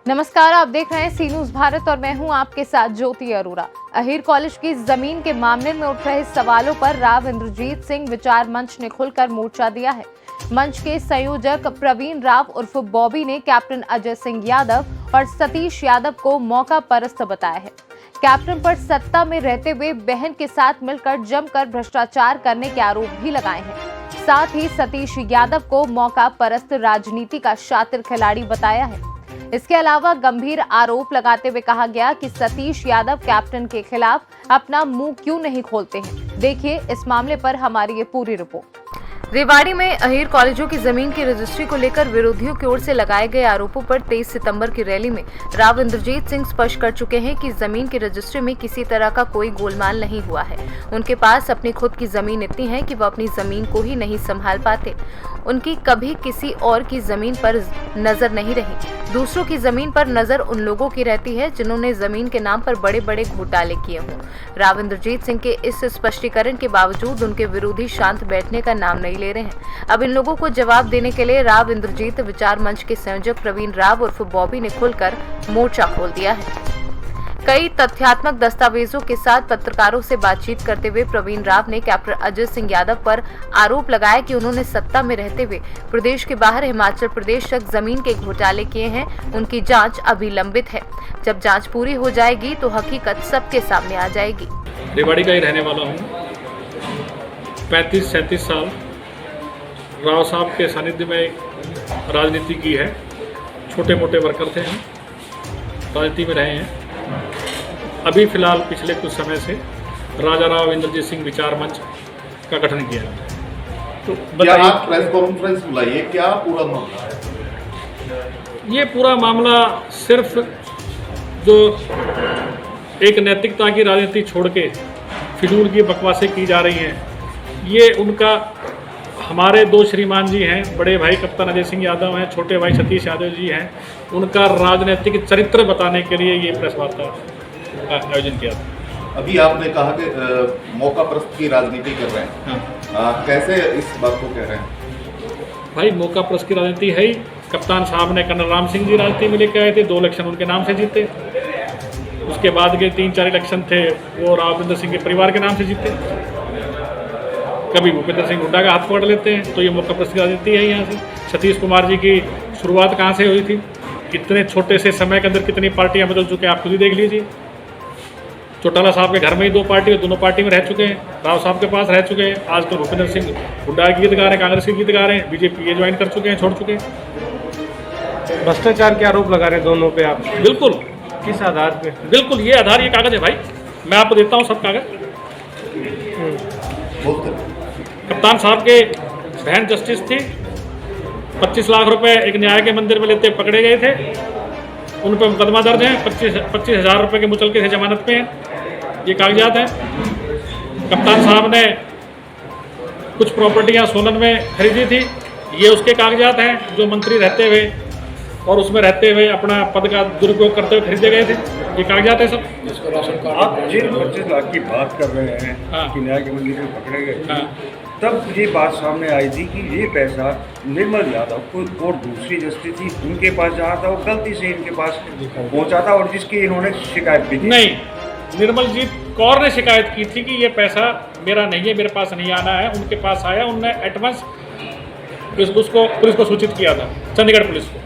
नमस्कार, आप देख रहे हैं सी न्यूज भारत और मैं हूं आपके साथ ज्योति अरोरा। अहीर कॉलेज की जमीन के मामले में उठ रहे सवालों पर राव इंद्रजीत सिंह विचार मंच ने खुलकर मोर्चा दिया है। मंच के संयोजक प्रवीण राव उर्फ बॉबी ने कैप्टन अजय सिंह यादव और सतीश यादव को मौका परस्त बताया है। कैप्टन पर सत्ता में रहते हुए बहन के साथ मिलकर जमकर भ्रष्टाचार करने के आरोप भी लगाए हैं। साथ ही सतीश यादव को मौका परस्त राजनीति का शातिर खिलाड़ी बताया है। इसके अलावा गंभीर आरोप लगाते हुए कहा गया कि सतीश यादव कैप्टन के खिलाफ अपना मुंह क्यों नहीं खोलते हैं। देखिए इस मामले पर हमारी ये पूरी रिपोर्ट। रेवाड़ी में अहीर कॉलेजों की जमीन की रजिस्ट्री को लेकर विरोधियों की ओर से लगाए गए आरोपों पर 23 सितंबर की रैली में राव इंद्रजीत सिंह स्पष्ट कर चुके हैं कि जमीन की रजिस्ट्री में किसी तरह का कोई गोलमाल नहीं हुआ है। उनके पास अपनी खुद की जमीन इतनी है कि वो अपनी जमीन को ही नहीं संभाल पाते। उनकी कभी किसी और की जमीन पर नजर नहीं रही। दूसरों की जमीन पर नजर उन लोगों की रहती है जिन्होंने जमीन के नाम पर बड़े बड़े घोटाले किए हों। राव इंद्रजीत सिंह के इस स्पष्टीकरण के बावजूद उनके विरोधी शांत बैठने का नाम नहीं ले रहे हैं। अब इन लोगों को जवाब देने के लिए राव इंद्रजीत विचार मंच के संयोजक प्रवीण राव उर्फ बॉबी ने खुलकर मोर्चा खोल दिया है। कई तथ्यात्मक दस्तावेजों के साथ पत्रकारों से बातचीत करते हुए प्रवीण राव ने कैप्टन अजय सिंह यादव पर आरोप लगाया कि उन्होंने सत्ता में रहते हुए प्रदेश के बाहर हिमाचल प्रदेश तक जमीन के घोटाले किए हैं। उनकी जांच अभी लंबित है। जब जांच पूरी हो जाएगी तो हकीकत सबके सामने आ जाएगी। रेवाड़ी का ही रहने वाला हूँ। 35-37 साल राव साहब के सानिध्य में राजनीति की है। छोटे मोटे वर्कर थे, हम राजनीति में रहे हैं। अभी फिलहाल पिछले कुछ समय से राजा राव इंद्रजीत सिंह विचार मंच का गठन किया है। तो क्या आप प्रेस कॉन्फ्रेंस बुलाइए, क्या पूरा मामला है? ये पूरा मामला सिर्फ जो एक नैतिकता की राजनीति छोड़ के फिजूल की बकवासें की जा रही हैं, ये उनका हमारे दो श्रीमान जी हैं, बड़े भाई कप्तान अजय सिंह यादव हैं, छोटे भाई सतीश यादव जी हैं, उनका राजनीतिक चरित्र बताने के लिए ये प्रेस वार्ता का आयोजन किया था। अभी आपने कहा कि मौका परस्त की राजनीति कर रहे हैं। हाँ। कैसे इस बात को कह रहे हैं? भाई मौका परस्त की राजनीति है ही। कप्तान साहब ने कर्नल राम सिंह जी राजनीति में लेकर आए थे, 2 इलेक्शन उनके नाम से जीते। उसके बाद के 3-4 इलेक्शन थे वो राविंद्र सिंह के परिवार के नाम से जीते। कभी भूपेंद्र सिंह हुड्डा का हाथ पकड़ लेते हैं, तो ये मौका परस्त की राजनीति है। यहाँ से सतीश कुमार जी की शुरुआत कहाँ से हुई थी? इतने छोटे से समय के अंदर कितनी पार्टियां बदल चुके हैं, आप खुद ही देख लीजिए। चौटाला साहब के घर में ही 2 पार्टी, दोनों पार्टी में रह चुके हैं। राव साहब के पास रह चुके हैं। आजकल भूपेंद्र सिंह हुड्डा के गीत गा रहे हैं, कांग्रेस के गीत गा रहे हैं, बीजेपी ये ज्वाइन कर चुके हैं, छोड़ चुके हैं। भ्रष्टाचार के आरोप लगा रहे हैं दोनों पे आप? बिल्कुल। किस आधार पे? बिल्कुल ये आधार, ये कागज है भाई, मैं आपको देता हूँ सब कागज। कप्तान साहब के बहन जस्टिस थी, 25 लाख रुपए एक न्याय के मंदिर में लेते पकड़े गए थे। उन पर मुकदमा दर्ज है, 25,000 रुपये के मुचलके से जमानत पे हैं। ये कागजात हैं। कप्तान साहब ने कुछ प्रॉपर्टियां सोलन में खरीदी थी, ये उसके कागजात हैं जो मंत्री रहते हुए और उसमें रहते हुए अपना पद का दुरुपयोग करते हुए खरीदे गए थे। ये कागजात है सब। जिसको राशन कार्ड आप जिन 25 लाख की बात कर रहे हैं। हाँ। कि न्याय के मंदिर में पकड़े गए। हाँ। तब ये बात सामने आई थी कि ये पैसा निर्मल यादव कोई और दूसरी जस्टिस थी, उनके पास जहाँ था वो गलती से इनके पास पहुँचा था और जिसकी इन्होंने शिकायत भी की। नहीं, निर्मलजीत कौर ने शिकायत की थी कि ये पैसा मेरा नहीं है, मेरे पास नहीं आना है। उनके पास आया, उनने एडवांस उसको पुलिस को सूचित किया था, चंडीगढ़ पुलिस को।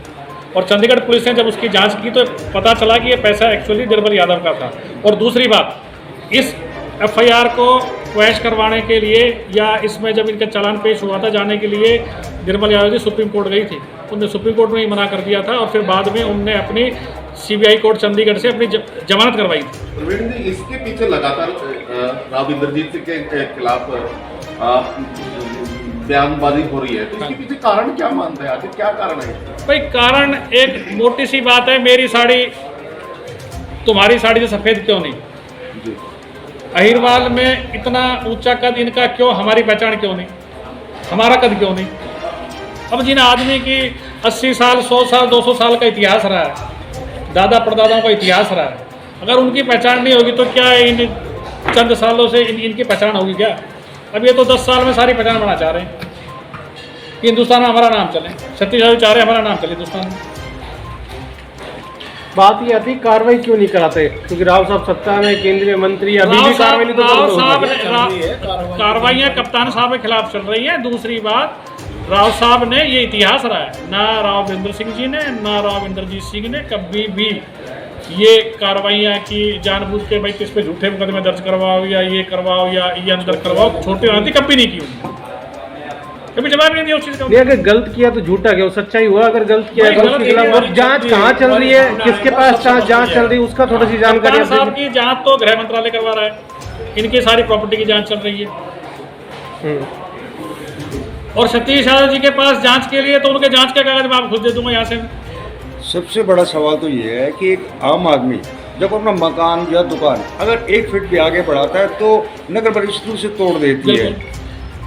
और चंडीगढ़ पुलिस ने जब उसकी जांच की तो पता चला कि ये पैसा एक्चुअली निर्मल यादव का था। और दूसरी बात, इस एफआईआर को क्वैश करवाने के लिए या इसमें जब इनका चालान पेश हुआ था जाने के लिए निर्मल यादव जी सुप्रीम कोर्ट गई थी। उनने सुप्रीम कोर्ट में ही मना कर दिया था और फिर बाद में उनने अपनी सीबीआई कोर्ट चंडीगढ़ से अपनी जमानत करवाई थी। प्रवीण जी, इसके पीछे लगातार राव इंद्रजीत सिंह के खिलाफ बयानबाजी हो रही है, तो इसके पीछे कारण क्या मानते हैं? आखिर क्या कारण है? भाई कारण एक मोटी सी बात है, मेरी साड़ी तुम्हारी साड़ी से सफ़ेद क्यों नहीं? जी। अहीरवाल में इतना ऊंचा कद इनका क्यों, हमारी पहचान क्यों नहीं, हमारा कद क्यों नहीं? अब जिन आदमी की 80 साल 100 साल 200 साल का इतिहास रहा है, दादा परदादाओं का इतिहास रहा है, अगर उनकी पहचान नहीं होगी तो क्या इन चंद सालों से इनकी पहचान होगी क्या? अब ये तो 10 साल में सारी पहचान बनाना चाह रहे हैं कि हिंदुस्तान में हमारा नाम चले। सतीश यादव चाह रहे हैं हमारा नाम चले हिंदुस्तान में। बात ये आती कार्रवाई क्यों नहीं कराते, क्योंकि राव साहब सत्ता में, केंद्रीय मंत्री, अभी भी कार्रवाई नहीं तो राव साहब कार्रवाइयाँ कप्तान साहब के खिलाफ चल रही हैं। दूसरी बात, राव साहब ने ये इतिहास रहा है, ना राव वीरेंद्र सिंह जी ने ना राव इंद्रजीत सिंह ने कभी भी ये कार्रवाइयाँ की जानबूझ के भाई किस पे झूठे मुकदमे दर्ज करवाओ या ये करवाओ या ये अंदर करवाओ, छोटे हाथी कभी नहीं की उन्होंने, कभी जवाब नहीं दिया उस चीज का। नहीं, अगर गलत किया तो झूठा क्या, सच्चाई हुआ अगर गलत किया है तो उसके खिलाफ जांच कहाँ चल रही है, किसके पास जांच चल रही है, उसका थोड़ी सी जानकारी। कप्तान साहब की जांच तो गृह मंत्रालय करवा रहा है, इनकी सारी प्रॉपर्टी की जांच चल रही है। और सतीश यादव जी के पास जांच के लिए तो उनके जांच के कागज मैं आपको खुद दे दूंगा यहाँ से। सबसे बड़ा सवाल तो ये है कि एक आम आदमी जब अपना मकान या दुकान अगर 1 फीट भी आगे बढ़ाता है तो नगर परिषद उसे तोड़ देती है।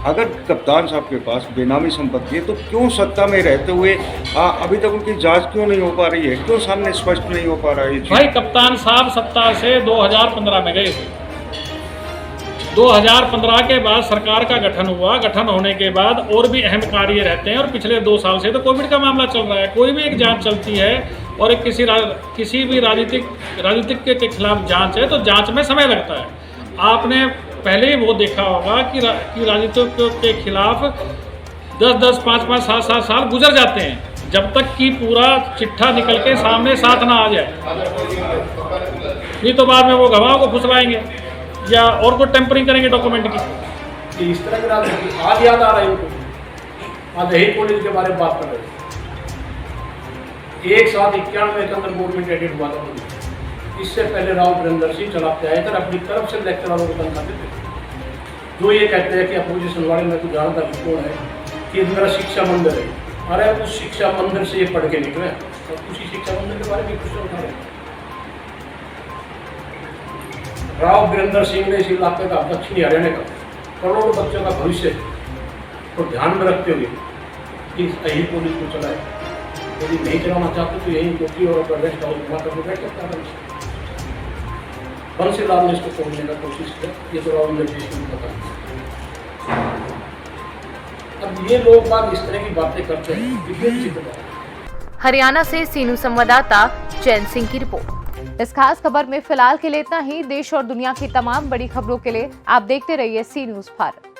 अगर कप्तान साहब के पास बेनामी संपत्ति है तो क्यों सत्ता में रहते हुए अभी तक उनकी जांच क्यों नहीं हो पा रही है, क्यों सामने स्पष्ट नहीं हो पा रहा है? भाई कप्तान साहब सत्ता से 2015 में गए थे। 2015 के बाद सरकार का गठन हुआ, गठन होने के बाद और भी अहम कार्य रहते हैं, और पिछले 2 साल से तो कोविड का मामला चल रहा है। कोई भी एक जांच चलती है और एक किसी भी राजनीतिक के खिलाफ जांच है तो जांच में समय लगता है। आपने पहले ही वो देखा होगा कि राजनीतिक के खिलाफ 10-10, 5-5, 7-7 साल गुजर जाते हैं जब तक कि पूरा चिट्ठा निकल के सामने साथ ना आ जाए, नहीं तो बाद में वो गवाह को फुसलाएंगे या और को टेम्परिंग करेंगे डॉक्यूमेंट की। इस तरह की राजनीति आज याद आ रहा है उनको, आज यही कॉलेज के बारे में बात कर रहे हैं। एक साथ 91 के अंदर बोर्ड में क्रेडिट हुआ था। इससे पहले राव वीरेंद्र सिंह चलाते आए थे, अपनी तरफ से लेक्चररों को तनख्वाह देते थे, जो ये कहते हैं कि अपोजिशन वाले में तो जानता कौन है कि मेरा शिक्षा मंदिर है। अरे उस शिक्षा मंदिर से ये पढ़ के निकले और उसी शिक्षा मंदिर के बारे में कुछ उठा रहे। राव वीरेंद्र सिंह ने इस इलाके का, दक्षिणी हरियाणा का करोड़ों बच्चों का भविष्य को ध्यान में रखते हुए कि यही पुलिस को चलाए। यदि नहीं चलाना चाहते तो यही कोठी और रेस्ट हाउस घुमा करके बैठ सकता है। बंसीलाल ने इसको तोड़ने का कोशिश किया, ये तो राव इंद्रजीत सिंह को पता। अब ये लोग बात इस तरह की बातें करते हैं। हरियाणा से सीनू संवाददाता चैन सिंह की रिपोर्ट। इस खास खबर में फिलहाल के लिए इतना ही। देश और दुनिया की तमाम बड़ी खबरों के लिए आप देखते रहिए सी न्यूज़ भारत।